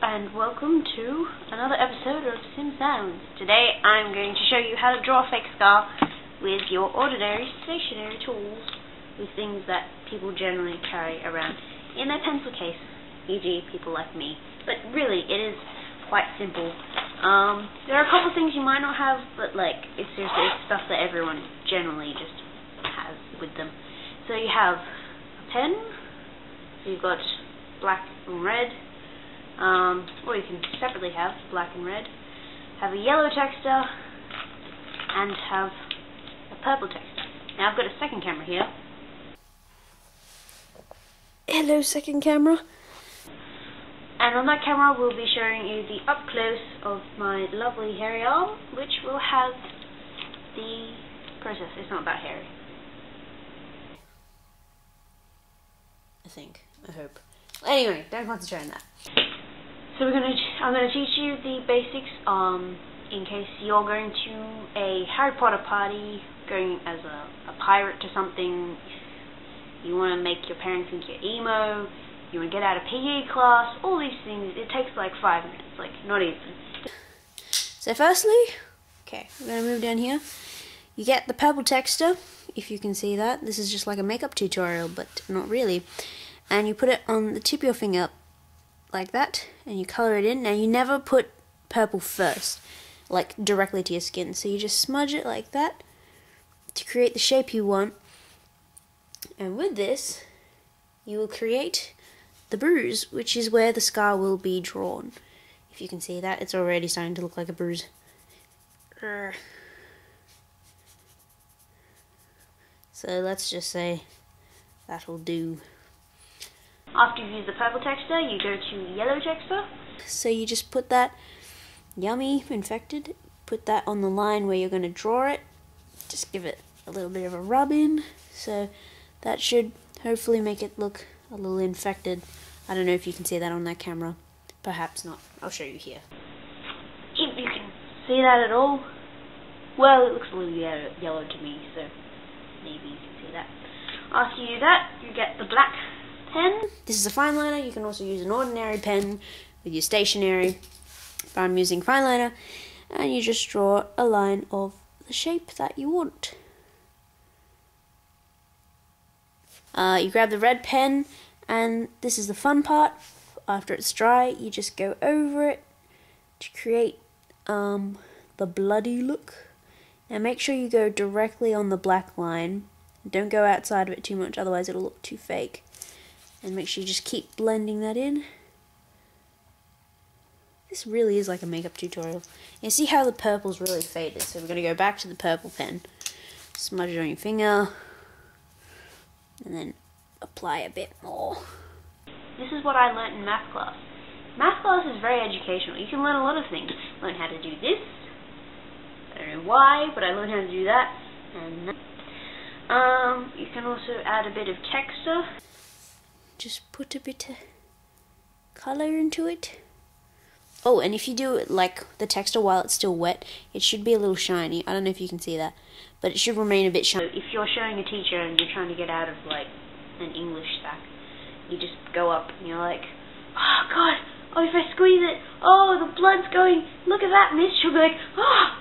and welcome to another episode of Sim Sounds. Today I'm going to show you how to draw a fake scar with your ordinary stationary tools, with things that people generally carry around in their pencil case, e.g. people like me. But really, it is quite simple. There are a couple things you might not have, but it's seriously stuff that everyone generally just has with them. So you have a pen, you've got black and red, or you can separately have black and red, have a yellow texture, and have a purple texture. Now I've got a second camera here. Hello, second camera. And on that camera we'll be showing you the up close of my lovely hairy arm, which will have the process. It's not that hairy, I hope. Anyway, don't concentrate on that. So I'm gonna teach you the basics in case you're going to a Harry Potter party, going as a pirate to something, you want to make your parents think you're emo, you want to get out of PE class, all these things. It takes like 5 minutes, not even. So firstly, okay, we're going to move down here. You get the purple texture, if you can see that. This is just like a makeup tutorial, but not really. And you put it on the tip of your finger, like that, and you colour it in. Now you never put purple first, like directly to your skin. So you just smudge it like that to create the shape you want. And with this, you will create the bruise, which is where the scar will be drawn. If you can see that, it's already starting to look like a bruise. So let's just say that'll do. After you've used the purple texture, you go to yellow texture. So you just put that, yummy, infected, put that on the line where you're going to draw it. Just give it a little bit of a rub in. So that should hopefully make it look a little infected. I don't know if you can see that on that camera. Perhaps not. I'll show you here. If you can see that at all. Well, it looks a little yellow to me, so maybe you can see that. After you do that, you get the black pen. This is a fine liner. You can also use an ordinary pen with your stationery. But I'm using fine liner. And you just draw a line of the shape that you want. You grab the red pen, and this is the fun part. After it's dry, you just go over it to create the bloody look. Now make sure you go directly on the black line. Don't go outside of it too much, otherwise it'll look too fake. And make sure you just keep blending that in. This really is like a makeup tutorial. You see how the purple's really faded, so we're going to go back to the purple pen. Smudge it on your finger. And then apply a bit more. This is what I learnt in math class. Math class is very educational. You can learn a lot of things. Learn how to do this. I don't know why, but I learned how to do that. And you can also add a bit of texture. Just put a bit of colour into it. Oh, and if you do it like the texture while it's still wet, it should be a little shiny. I don't know if you can see that, but it should remain a bit shiny. So if you're showing a teacher and you're trying to get out of an English sack, you just go up and you're like, oh god, oh if I squeeze it, oh the blood's going, look at that miss. She'll be like, oh,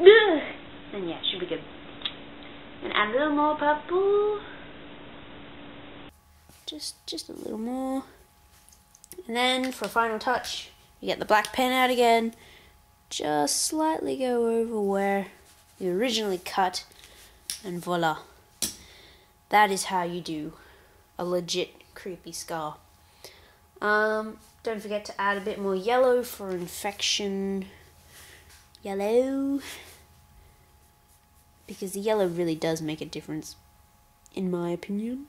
ugh. And yeah, it should be good. And add a little more purple. Just a little more. And then for a final touch, you get the black pen out again. Just slightly go over where you originally cut, and voila. That is how you do a legit creepy scar. Don't forget to add a bit more yellow for infection. Yellow. Because the yellow really does make a difference, in my opinion.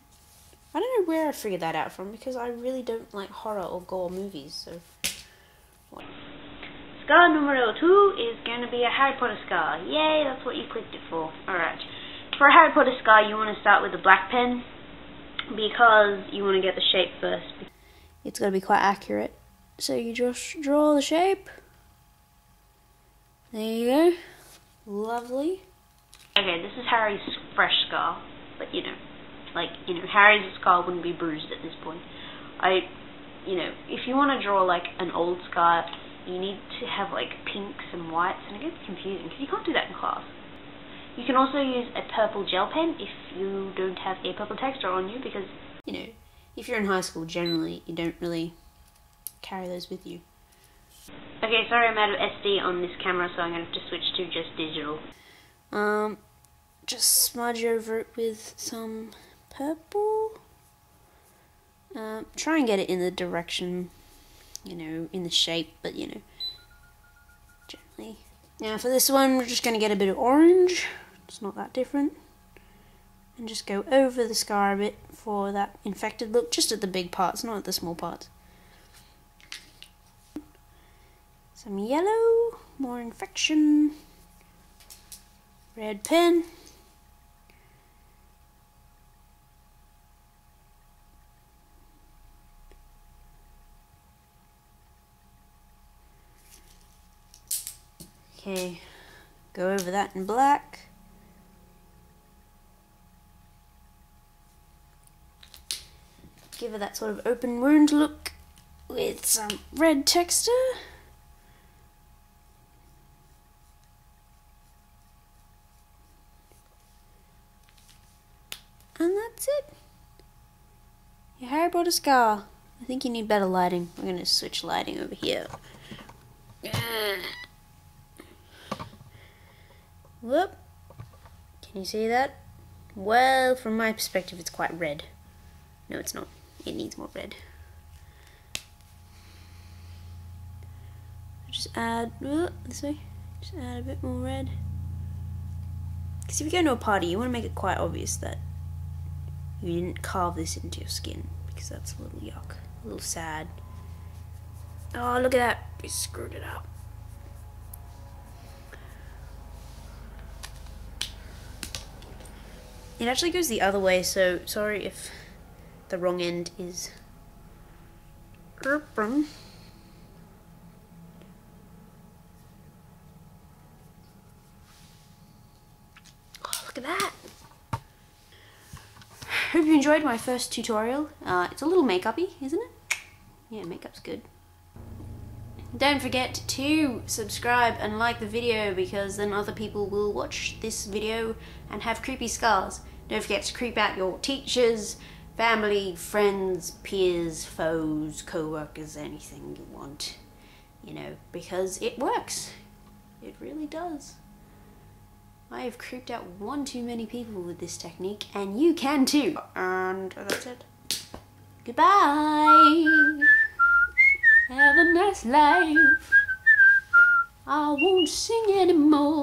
I don't know where I figured that out from, because I really don't like horror or gore movies, so... What? Scar numero 2 is going to be a Harry Potter scar. Yay, that's what you clicked it for. Alright. For a Harry Potter scar, you want to start with the black pen, because you want to get the shape first. It's got to be quite accurate. So you just draw the shape. There you go. Lovely. Okay, this is Harry's fresh scar, but Harry's scar wouldn't be bruised at this point. I you know, if you want to draw like an old scar, you need to have like pinks and whites, and it gets confusing because you can't do that in class. You can also use a purple gel pen if you don't have a purple texture on you, because, you know, if you're in high school, generally you don't really carry those with you. Okay, sorry, I'm out of SD on this camera, so I'm going to have to switch to just digital. Just smudge over it with some purple. Try and get it in the direction, you know, in the shape, but, you know, generally. Now for this one, we're just going to get a bit of orange. It's not that different. And just go over the scar a bit for that infected look, just at the big parts, not at the small parts. Some yellow, more infection. Red pen. Okay, go over that in black. Give it that sort of open wound look with some red texture. And that's it. Your hair brought a scar. I think you need better lighting. I'm going to switch lighting over here. Whoop. Can you see that? Well, from my perspective, it's quite red. No, it's not. It needs more red. Just add, this way. Just add a bit more red. Because if you go to a party, you want to make it quite obvious that you didn't carve this into your skin, because that's a little yuck, a little sad. Oh, look at that. We screwed it up. It actually goes the other way, so sorry if the wrong end is open. Oh, look at that. Hope you enjoyed my first tutorial. It's a little makeup-y, isn't it? Yeah, makeup's good. Don't forget to subscribe and like the video, because then other people will watch this video and have creepy scars. Don't forget to creep out your teachers, family, friends, peers, foes, co-workers, anything you want. You know, because it works. It really does. I have creeped out one too many people with this technique, and you can too. And that's it. Goodbye. Have a nice life. I won't sing anymore.